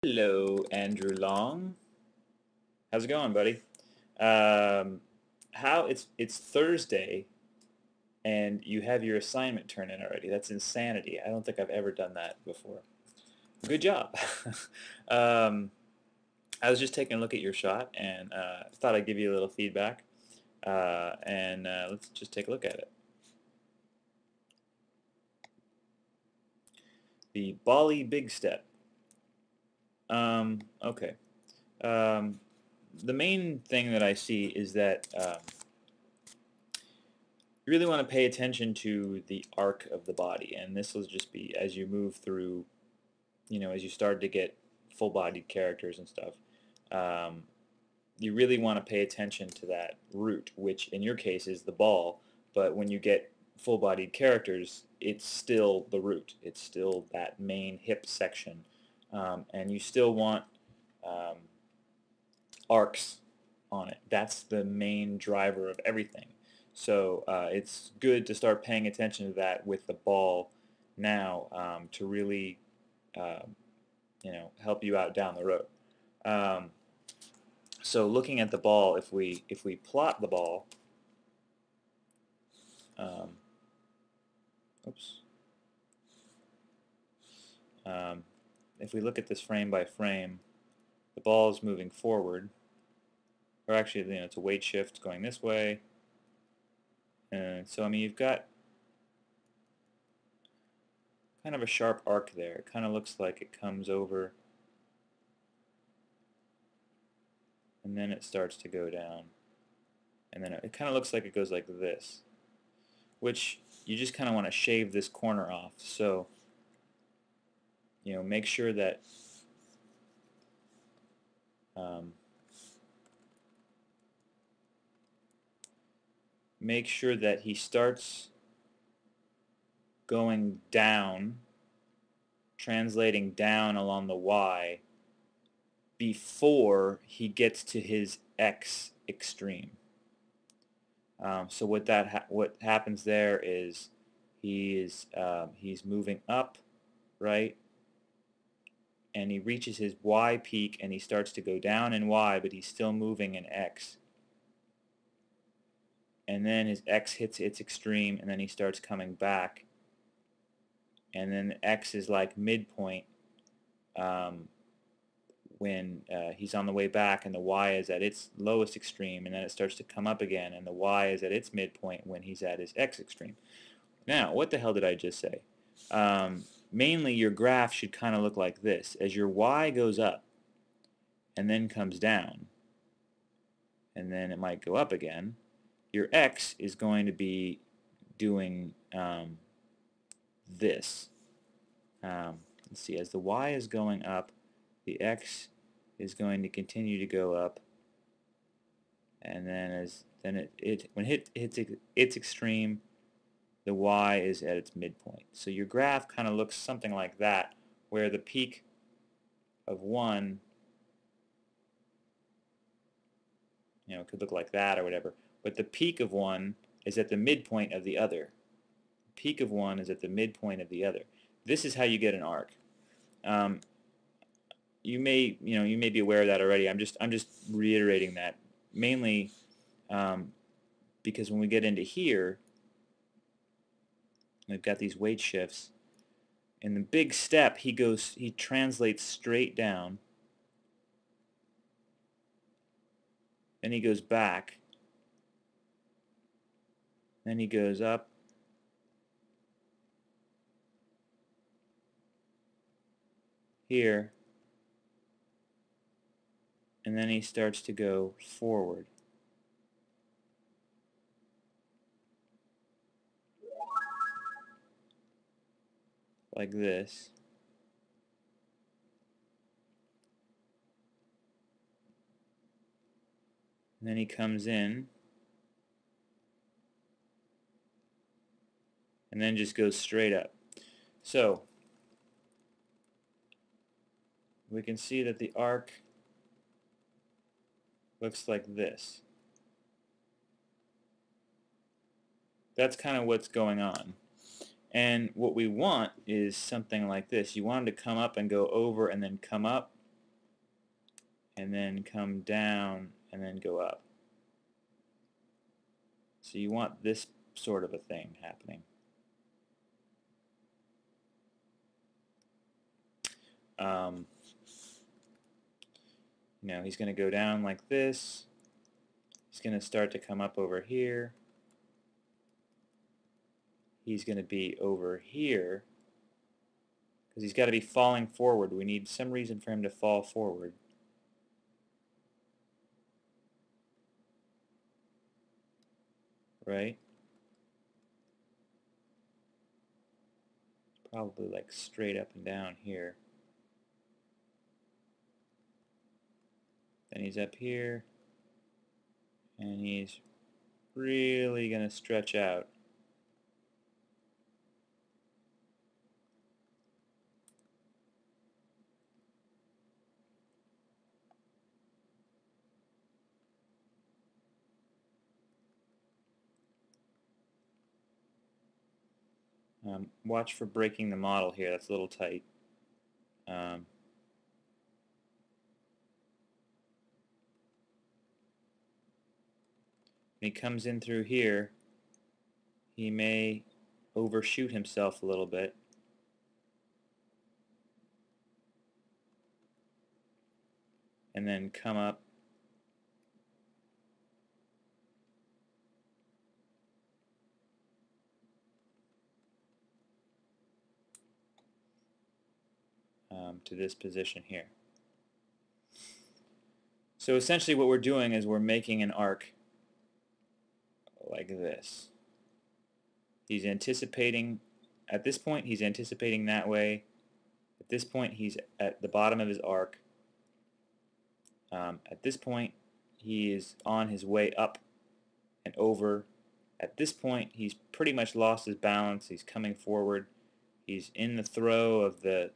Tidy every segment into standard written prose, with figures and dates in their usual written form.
Hello, Andrew Long. How's it going, buddy? Um, how it's Thursday and you have your assignment turned in already. That's insanity. I don't think I've ever done that before. Good job. um, I was just taking a look at your shot and thought I'd give you a little feedback. And let's just take a look at it. The Bali Big Step. Okay. Um, the main thing that I see is that you really want to pay attention to the arc of the body, and this will just be as you move through, as you start to get full-bodied characters and stuff. Um, you really want to pay attention to that root, which in your case is the ball, but when you get full-bodied characters, it's still the root. It's still that main hip section, and you still want um, arcs on it. That's the main driver of everything. So it's good to start paying attention to that with the ball now to really help you out down the road. Um, so looking at the ball, if we plot the ball, um, oops, um, if we look at this frame by frame, the ball is moving forward, or actually, it's a weight shift going this way, and so I mean you've got kind of a sharp arc there. It kind of looks like it comes over and then it starts to go down, and then it kind of looks like it goes like this, which you just kind of want to shave this corner off. So make sure that um, he starts going down, translating down along the Y before he gets to his X extreme. So what happens there is he's moving up, right, and he reaches his Y peak and he starts to go down in Y, but he's still moving in X. And then his X hits its extreme, and then he starts coming back. And then X is like midpoint when he's on the way back, and the Y is at its lowest extreme, and then it starts to come up again, and the Y is at its midpoint when he's at his X extreme. Now, what the hell did I just say? Mainly, your graph should kind of look like this. As your Y goes up and then comes down, and then it might go up again, your X is going to be doing this. Let's see, as the Y is going up, the X is going to continue to go up, and then when it hits its extreme, the Y is at its midpoint. So your graph kind of looks something like that, where the peak of one, it could look like that or whatever, but the peak of one is at the midpoint of the other. The peak of one is at the midpoint of the other. This is how you get an arc. You may be aware of that already. I'm just reiterating that, mainly because when we get into here, we've got these weight shifts. In the big step, he translates straight down, then he goes back, then he goes up, here, and then he starts to go forward. Like this. And then he comes in, and then just goes straight up. So we can see that the arc looks like this. That's kind of what's going on. And what we want is something like this. You want him to come up and go over and then come up. and then come down and then go up. So you want this sort of a thing happening. You know, he's going to go down like this. He's going to start to come up over here. He's going to be over here because he's got to be falling forward. We need some reason for him to fall forward. Right? Probably like straight up and down here. Then he's up here, and he's really going to stretch out. Watch for breaking the model here. That's a little tight. When he comes in through here, he may overshoot himself a little bit. And then come up to this position here. So essentially what we're doing is we're making an arc like this. He's anticipating, at this point he's anticipating that way. At this point he's at the bottom of his arc. At this point he is on his way up and over. At this point he's pretty much lost his balance. He's coming forward. He's in the throw of the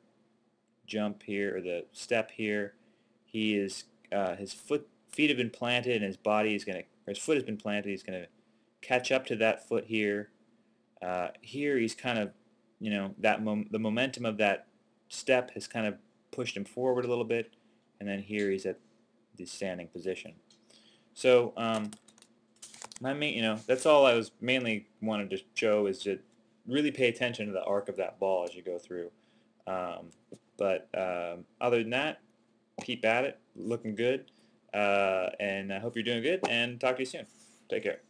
jump here, or the step here. He is his feet have been planted, and his body is going to, or his foot has been planted. He's going to catch up to that foot here. Here he's kind of, you know, the momentum of that step has kind of pushed him forward a little bit, and then here he's at the standing position. So you know, that's all I was mainly wanted to show, is to really pay attention to the arc of that ball as you go through. Other than that, keep at it, looking good, and I hope you're doing good, and talk to you soon. Take care.